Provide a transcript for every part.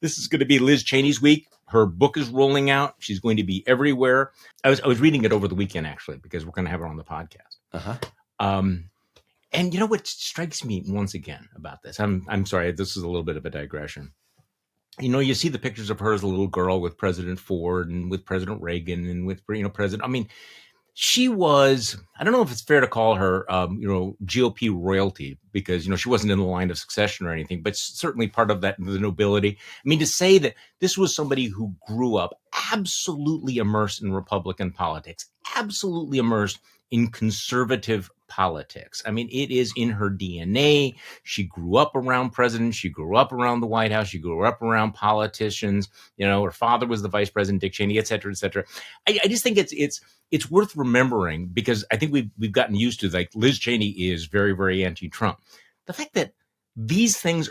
This is going to be Liz Cheney's week. Her book is rolling out. She's going to be everywhere. I was reading it over the weekend, actually, because we're going to have her on the podcast. Uh-huh. And you know what strikes me once again about this? I'm sorry, this is a little bit of a digression. You know, you see the pictures of her as a little girl with President Ford and with President Reagan and with, I mean, she was, I don't know if it's fair to call her, GOP royalty because, she wasn't in the line of succession or anything, but certainly part of that, the nobility. I mean, to say that this was somebody who grew up absolutely immersed in Republican politics, absolutely immersed in conservative politics. I mean, it is in her DNA. She grew up around presidents. She grew up around the White House. She grew up around politicians. Her father was the vice president, Dick Cheney, et cetera, et cetera. I just think it's worth remembering because I think we've gotten used to, like, Liz Cheney is very, very anti-Trump. The fact that these warnings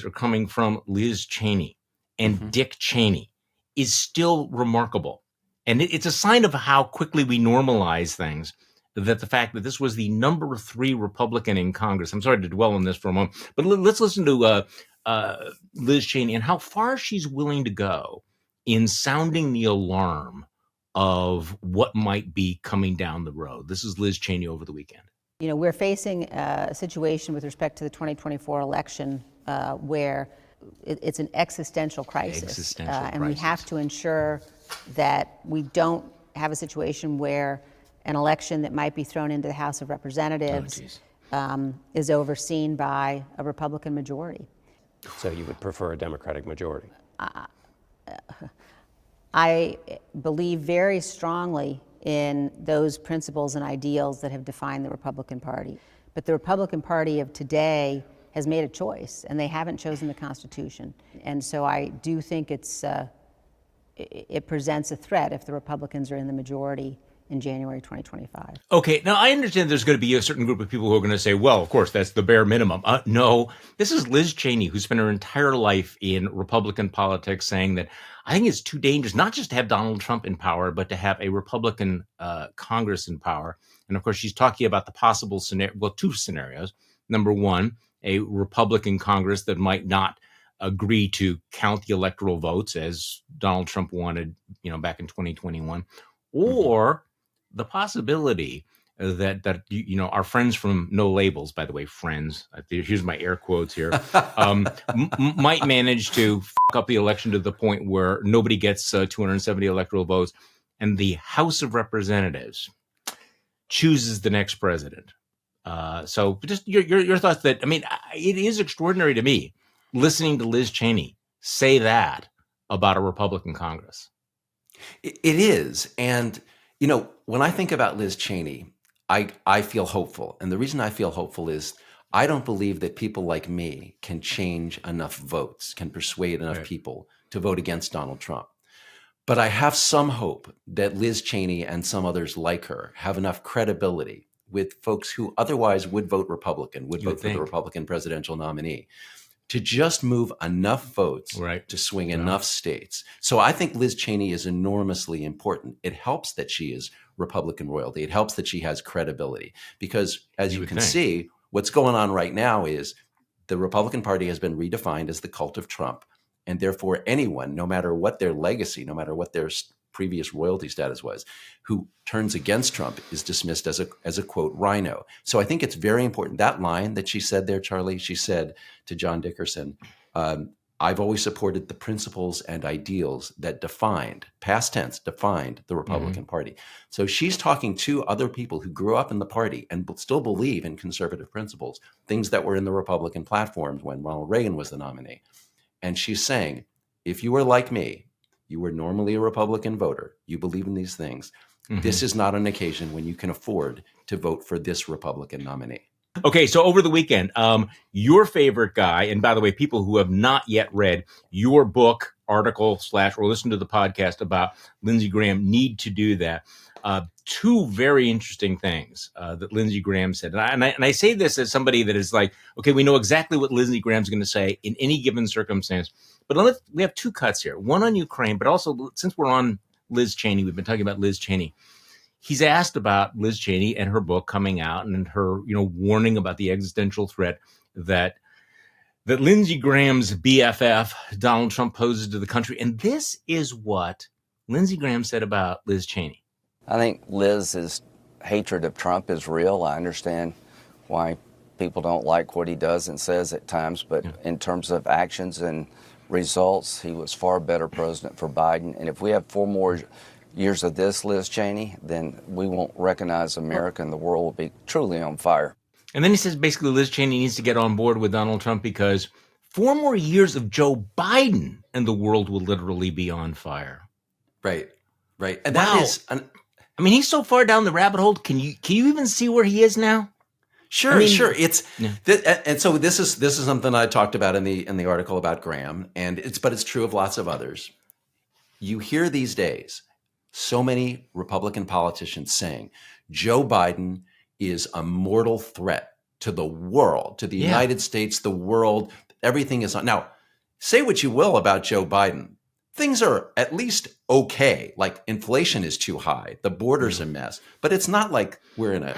are coming from Liz Cheney and Dick Cheney is still remarkable. And it's a sign of how quickly we normalize things, that the fact that this was the number 3 Republican in Congress. I'm sorry to dwell on this for a moment, but let's listen to Liz Cheney and how far she's willing to go in sounding the alarm of what might be coming down the road. This is Liz Cheney over the weekend. We're facing a situation with respect to the 2024 election where it's an existential crisis. And we have to ensure that we don't have a situation where an election that might be thrown into the House of Representatives is overseen by a Republican majority. So you would prefer a Democratic majority? I believe very strongly in those principles and ideals that have defined the Republican Party. But the Republican Party of today has made a choice, and they haven't chosen the Constitution. And so I do think it presents a threat if the Republicans are in the majority in January 2025. Okay, now I understand there's going to be a certain group of people who are going to say, well, of course, that's the bare minimum. No, this is Liz Cheney, who spent her entire life in Republican politics, saying that I think it's too dangerous not just to have Donald Trump in power, but to have a Republican Congress in power. And of course, she's talking about the possible two scenarios. Number one, a Republican Congress that might not agree to count the electoral votes as Donald Trump wanted, back in 2021, or the possibility that our friends from No Labels, by the way, friends, here's my air quotes here, might manage to fuck up the election to the point where nobody gets 270 electoral votes, and the House of Representatives chooses the next president. So just your thoughts that, it is extraordinary to me listening to Liz Cheney say that about a Republican Congress. It is. And, when I think about Liz Cheney, I feel hopeful. And the reason I feel hopeful is I don't believe that people like me can change enough votes, can persuade enough people to vote against Donald Trump. But I have some hope that Liz Cheney and some others like her have enough credibility with folks who otherwise would vote Republican, would vote for the Republican presidential nominee, to just move enough votes to swing enough states. So I think Liz Cheney is enormously important. It helps that she is Republican royalty. It helps that she has credibility because, as you can see, what's going on right now is the Republican Party has been redefined as the cult of Trump. And therefore, anyone, no matter what their legacy, no matter what their previous royalty status was, who turns against Trump is dismissed as a quote, rhino. So I think it's very important. That line that she said there, Charlie, she said to John Dickerson, I've always supported the principles and ideals that past tense, defined the Republican Party. So she's talking to other people who grew up in the party and still believe in conservative principles, things that were in the Republican platforms when Ronald Reagan was the nominee. And she's saying, if you were like me, you were normally a Republican voter, you believe in these things, this is not an occasion when you can afford to vote for this Republican nominee. Okay, so over the weekend, your favorite guy, and by the way, people who have not yet read your book, article / or listen to the podcast about Lindsey Graham need to do that. Two very interesting things that Lindsey Graham said. And I say this as somebody that is like, okay, we know exactly what Lindsey Graham's going to say in any given circumstance. But we have two cuts here, one on Ukraine, but also since we're on Liz Cheney, we've been talking about Liz Cheney. He's asked about Liz Cheney and her book coming out and her, warning about the existential threat that that Lindsey Graham's BFF, Donald Trump, poses to the country. And this is what Lindsey Graham said about Liz Cheney. I think Liz's hatred of Trump is real. I understand why people don't like what he does and says at times, but in terms of actions and results, he was far better president for Biden. And if we have 4 more years of this, Liz Cheney, then we won't recognize America and the world will be truly on fire. And then he says basically Liz Cheney needs to get on board with Donald Trump because 4 more years of Joe Biden and the world will literally be on fire. Right. And wow. that is, I mean, he's so far down the rabbit hole. Can you even see where he is now? Sure. It's and so this is something I talked about in the article about Graham, and it's true of lots of others. You hear these days so many Republican politicians saying Joe Biden is a mortal threat to the world, to the United States, the world. Everything is on. Now, say what you will about Joe Biden. Things are at least okay. Like inflation is too high. The border's a mess. But it's not like we're in a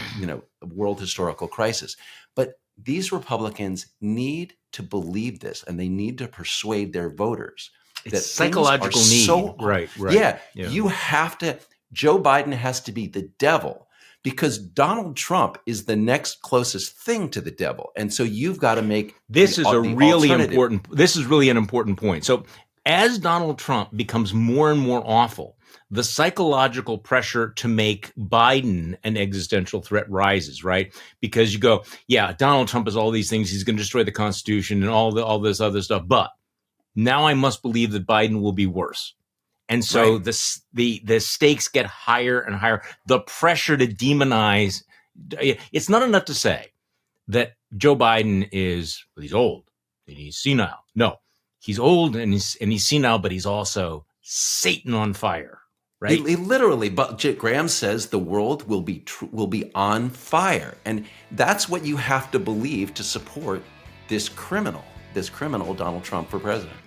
world historical crisis. But these Republicans need to believe this, and they need to persuade their voters. It's psychological need. So, right. Yeah, you have to. Joe Biden has to be the devil because Donald Trump is the next closest thing to the devil, and so you've got to make this is a really important. This is really an important point. So, as Donald Trump becomes more and more awful, the psychological pressure to make Biden an existential threat rises, right? Because you go, yeah, Donald Trump is all these things. He's going to destroy the Constitution and all this other stuff. But now I must believe that Biden will be worse. And so the stakes get higher and higher. The pressure to demonize, it's not enough to say that Joe Biden he's old and he's senile. No, he's old and he's senile, but he's also Satan on fire, right? He literally, but Graham says the world will be on fire. And that's what you have to believe to support this criminal Donald Trump for president.